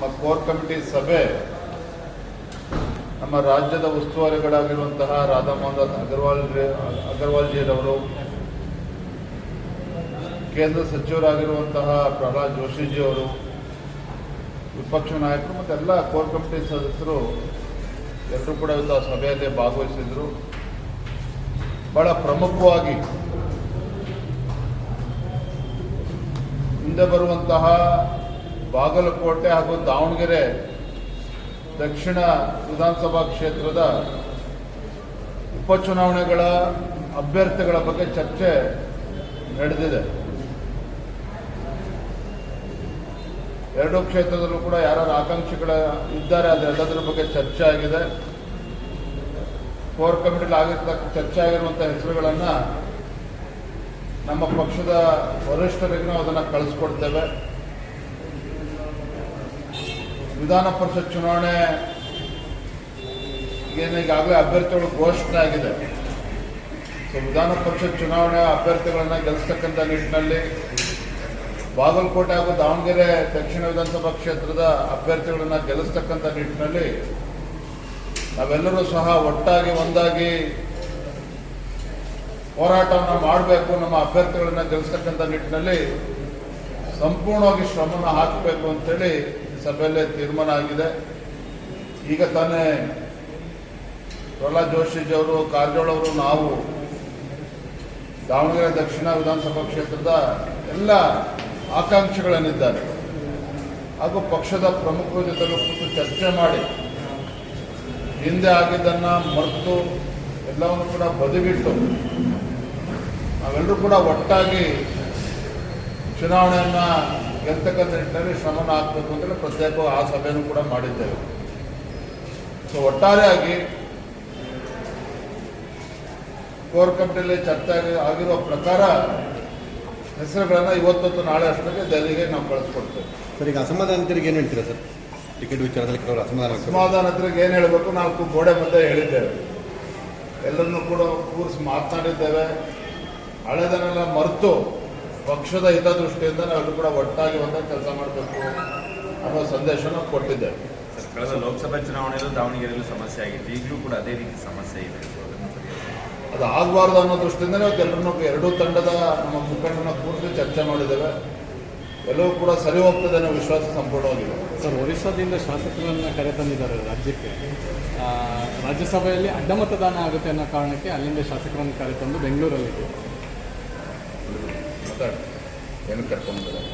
Core committee ಸಭೆ ನಮ್ಮ ರಾಜ್ಯದ ಉಸ್ತುವಾರಿಗಳಾಗಿರುವಂತಹ ರಾಧಾ ಮೋಹನ್ ದಾಸ್ ಅಗರ್ವಾಲ್ಜಿಯವರು, ಕೇಂದ್ರ ಸಚಿವರಾಗಿರುವಂತಹ ಪ್ರಹ್ಲಾದ್ ಜೋಶಿಜಿಯವರು, ವಿಪಕ್ಷ ನಾಯಕರು ಮತ್ತು ಎಲ್ಲ ಕೋರ್ ಕಮಿಟಿ ಸದಸ್ಯರು ಎಲ್ಲರೂ ಕೂಡ ಇವತ್ತು ಸಭೆಯಲ್ಲಿ ಭಾಗವಹಿಸಿದರು. ಬಹಳ ಪ್ರಮುಖವಾಗಿ ಮುಂದೆ ಬರುವಂತಹ ಬಾಗಲಕೋಟೆ ಹಾಗೂ ದಾವಣಗೆರೆ ದಕ್ಷಿಣ ವಿಧಾನಸಭಾ ಕ್ಷೇತ್ರದ ಉಪಚುನಾವಣೆಗಳ ಅಭ್ಯರ್ಥಿಗಳ ಬಗ್ಗೆ ಚರ್ಚೆ ನಡೆದಿದೆ. ಎರಡೂ ಕ್ಷೇತ್ರದಲ್ಲೂ ಕೂಡ ಯಾರು ಆಕಾಂಕ್ಷಿಗಳ ಇದ್ದಾರೆ ಅದೆಲ್ಲದರ ಬಗ್ಗೆ ಚರ್ಚೆ ಆಗಿದೆ. ಕೋರ್ ಕಮಿಟಿಲಿ ಚರ್ಚೆ ಆಗಿರುವಂಥ ಹೆಸರುಗಳನ್ನು ನಮ್ಮ ಪಕ್ಷದ ವರಿಷ್ಠರಿಗೆ ನಾವು ಅದನ್ನು ಕಳಿಸ್ಕೊಡ್ತೇವೆ. ವಿಧಾನ ಪರಿಷತ್ ಚುನಾವಣೆ ಈಗಾಗಲೇ ಅಭ್ಯರ್ಥಿಗಳು ಘೋಷಣೆ ಆಗಿದೆ. ವಿಧಾನ ಪರಿಷತ್ ಚುನಾವಣೆ ಅಭ್ಯರ್ಥಿಗಳನ್ನು ಗೆಲ್ಲಿಸ್ತಕ್ಕಂಥ ನಿಟ್ಟಿನಲ್ಲಿ ಬಾಗಲಕೋಟೆ ಹಾಗೂ ದಾವಣಗೆರೆ ದಕ್ಷಿಣ ವಿಧಾನಸಭಾ ಕ್ಷೇತ್ರದ ಅಭ್ಯರ್ಥಿಗಳನ್ನು ಗೆಲ್ಲಿಸ್ತಕ್ಕಂಥ ನಿಟ್ಟಿನಲ್ಲಿ ನಾವೆಲ್ಲರೂ ಸಹ ಒಟ್ಟಾಗಿ ಒಂದಾಗಿ ಹೋರಾಟವನ್ನು ಮಾಡಬೇಕು. ನಮ್ಮ ಅಭ್ಯರ್ಥಿಗಳನ್ನು ಗೆಲ್ಲಿಸ್ತಕ್ಕಂಥ ನಿಟ್ಟಿನಲ್ಲಿ ಸಂಪೂರ್ಣವಾಗಿ ಶ್ರಮವನ್ನು ಹಾಕಬೇಕು ಅಂತೇಳಿ ಸಭೆಯಲ್ಲೇ ತೀರ್ಮಾನ ಆಗಿದೆ. ಈಗ ತಾನೇ ಪ್ರಹ್ಲಾದ್ ಜೋಶಿಜಿಯವರು, ಕಾರಜೋಳ ಅವರು, ನಾವು ದಾವಣಗೆರೆ ದಕ್ಷಿಣ ವಿಧಾನಸಭಾ ಕ್ಷೇತ್ರದ ಎಲ್ಲ ಆಕಾಂಕ್ಷಿಗಳೇನಿದ್ದಾರೆ ಹಾಗೂ ಪಕ್ಷದ ಪ್ರಮುಖರ ಜೊತೆಲೂ ಕೂತು ಚರ್ಚೆ ಮಾಡಿ ಹಿಂದೆ ಆಗಿದ್ದನ್ನು ಮರೆತು ಎಲ್ಲವನ್ನು ಕೂಡ ಬದಿಗಿಟ್ಟು ನಾವೆಲ್ಲರೂ ಕೂಡ ಒಟ್ಟಾಗಿ ಚುನಾವಣೆಯನ್ನು ಗೆಲ್ತಕ್ಕಂಥ ನಿಟ್ಟಿನಲ್ಲಿ ಶ್ರಮನ ಹಾಕಬೇಕು ಅಂತೇಳಿ ಪ್ರತ್ಯೇಕವಾಗಿ ಆ ಸಭೆಯನ್ನು ಕೂಡ ಮಾಡಿದ್ದೇವೆ. ಒಟ್ಟಾರೆಯಾಗಿ ಕೋರ್ ಕಮಿಟಿಯಲ್ಲಿ ಚರ್ಚೆ ಆಗಿರುವ ಪ್ರಕಾರ ಹೆಸರುಗಳನ್ನು ಇವತ್ತು ನಾಳೆ ಅಷ್ಟೊತ್ತಿಗೆ ದೆಹಲಿಗೆ ನಾವು ಕಳಿಸ್ಕೊಡ್ತೇವೆ. ಸರ್, ಈಗ ಅಸಮಾಧಾನಿತರಿಗೆ ಏನು ಹೇಳ್ತೀರಾ ಸರ್? ಟಿಕೆಟ್ ವಿಚಾರದಲ್ಲಿ ಕೆಲವರು ಅಸಮಾಧಾನಿತರಿಗೆ ಏನು ಹೇಳಬೇಕು, 4 ಗೋಡೆ ಮಧ್ಯೆ ಹೇಳಿದ್ದೇವೆ. ಎಲ್ಲರನ್ನೂ ಕೂಡ ಕೂರಿಸಿ ಮಾತನಾಡಿದ್ದೇವೆ. ಹಳೆದನ್ನೆಲ್ಲ ಮರೆತು ಪಕ್ಷದ ಹಿತದೃಷ್ಟಿಯಿಂದ ನಾವೆಲ್ಲರೂ ಕೂಡ ಒಟ್ಟಾಗಿ ಒಂದಾಗಿ ಕೆಲಸ ಮಾಡಬೇಕು ಅನ್ನೋ ಸಂದೇಶನ ಕೊಟ್ಟಿದ್ದೇವೆ. ಕಳೆದ ಲೋಕಸಭಾ ಚುನಾವಣೆಯಲ್ಲೂ ದಾವಣಗೆರೆಯಲ್ಲೂ ಸಮಸ್ಯೆ ಆಗಿತ್ತು, ಈಗಲೂ ಕೂಡ ಅದೇ ರೀತಿ ಸಮಸ್ಯೆ ಇದೆ. ಅದು ಆಗಬಾರ್ದು ಅನ್ನೋ ದೃಷ್ಟಿಯಿಂದಲೇ ಎಲ್ಲರನ್ನೂ ಎರಡೂ ತಂಡದ ನಮ್ಮ ಮುಖಂಡರನ್ನ ಕೂರಿಸಿ ಚರ್ಚೆ ಮಾಡಿದ್ದೇವೆ. ಎಲ್ಲವೂ ಕೂಡ ಸರಿ ಹೋಗ್ತದೆ ಅನ್ನೋ ವಿಶ್ವಾಸ ಸಂಪೂರ್ಣವಾಗಿದೆ. ಸರ್, ಒರಿಸ್ಸಾದಿಂದ ಶಾಸಕರನ್ನು ಕರೆತಂದಿದ್ದಾರೆ ರಾಜ್ಯಕ್ಕೆ. ರಾಜ್ಯಸಭೆಯಲ್ಲಿ ಅಡ್ಡ ಮತದಾನ ಆಗುತ್ತೆ ಅನ್ನೋ ಕಾರಣಕ್ಕೆ ಅಲ್ಲಿಂದ ಶಾಸಕರನ್ನು ಕರೆತಂದು ಬೆಂಗಳೂರಲ್ಲಿ ಮಾತಾಡಿ ಏನು ಕರ್ಕೊಂಡಿದ್ದಾರೆ.